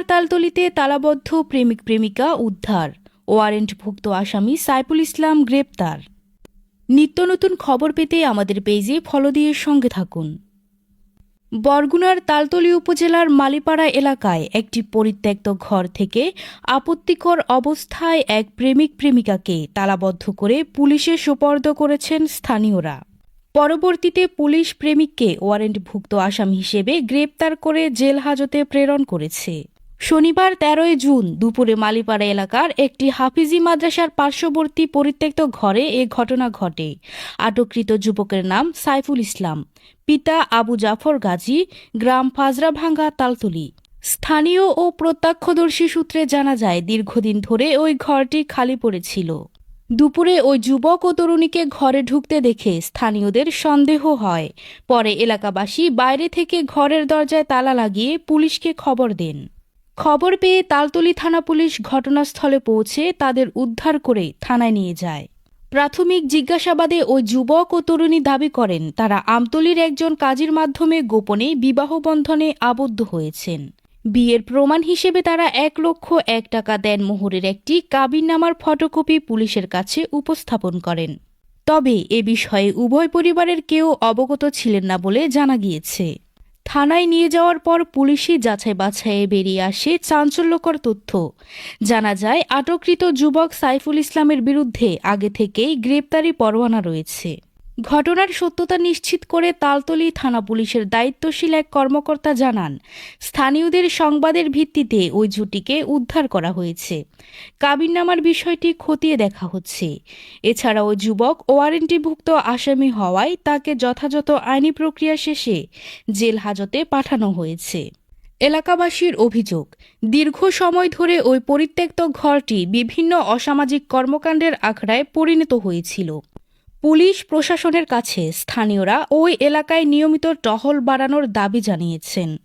তালতলিতে তালাবদ্ধ প্রেমিক প্রেমিকা উদ্ধার, ওয়ারেন্টভুক্ত আসামি সাইফুল ইসলাম গ্রেপ্তার। নিত্য নতুন খবর পেতে আমাদের পেজে ফলো দিয়ে সঙ্গে থাকুন। বরগুনার তালতলি উপজেলার মালিপাড়া এলাকায় একটি পরিত্যক্ত ঘর থেকে আপত্তিকর অবস্থায় এক প্রেমিক প্রেমিকাকে তালাবদ্ধ করে পুলিশে সোপর্দ করেছেন স্থানীয়রা। পরবর্তীতে পুলিশ প্রেমিককে ওয়ারেন্টভুক্ত আসামি হিসেবে গ্রেপ্তার করে জেল হাজতে প্রেরণ করেছে। শনিবার ১৩ জুন দুপুরে মালিপাড়া এলাকার একটি হাফিজি মাদ্রাসার পার্শ্ববর্তী পরিত্যক্ত ঘরে এ ঘটনা ঘটে। আটককৃত যুবকের নাম সাইফুল ইসলাম, পিতা আবু জাফর গাজী, গ্রাম ফাজরাভাঙ্গা, তালতলি। স্থানীয় ও প্রত্যক্ষদর্শী সূত্রে জানা যায়, দীর্ঘদিন ধরে ওই ঘরটি খালি পড়েছিল। দুপুরে ওই যুবক ও তরুণীকে ঘরে ঢুকতে দেখে স্থানীয়দের সন্দেহ হয়। পরে এলাকাবাসী বাইরে থেকে ঘরের দরজায় তালা লাগিয়ে পুলিশকে খবর দেন। খবর পেয়ে তালতলি থানা পুলিশ ঘটনাস্থলে পৌঁছে তাদের উদ্ধার করে থানায় নিয়ে যায়। প্রাথমিক জিজ্ঞাসাবাদে ওই যুবক ও তরুণী দাবি করেন তারা আমতলির একজন কাজীর মাধ্যমে গোপনে বিবাহ বন্ধনে আবদ্ধ হয়েছেন। বিয়ের প্রমাণ হিসেবে তারা ১,০০,০০০ টাকা দেনমোহরের একটি কাবিননামার ফটোকপি পুলিশের কাছে উপস্থাপন করেন। তবে এ বিষয়ে উভয় পরিবারের কেউ অবগত ছিলেন না বলে জানা গিয়েছে। থানায় নিয়ে যাওয়ার পর পুলিশি যাচাই বাছাইয়ে বেরিয়ে আসে চাঞ্চল্যকর তথ্য। জানা যায়, আটককৃত যুবক সাইফুল ইসলামের বিরুদ্ধে আগে থেকেই গ্রেপ্তারি পরোয়ানা রয়েছে। ঘটনার সত্যতা নিশ্চিত করে তালতলি থানা পুলিশের দায়িত্বশীল এক কর্মকর্তা জানান, স্থানীয়দের সংবাদের ভিত্তিতে ওই জুটিকে উদ্ধার করা হয়েছে। কাবিননামার বিষয়টি খতিয়ে দেখা হচ্ছে। এছাড়া ওই যুবক ওয়ারেন্টিভুক্ত আসামি হওয়ায় তাকে যথাযথ আইনি প্রক্রিয়া শেষে জেল হাজতে পাঠানো হয়েছে। এলাকাবাসীর অভিযোগ, দীর্ঘ সময় ধরে ওই পরিত্যক্ত ঘরটি বিভিন্ন অসামাজিক কর্মকাণ্ডের আখড়ায় পরিণত হয়েছিল। পুলিশ প্রশাসনের কাছে স্থানীয়রা ওই এলাকায় নিয়মিত টহল বাড়ানোর দাবি জানিয়েছেন।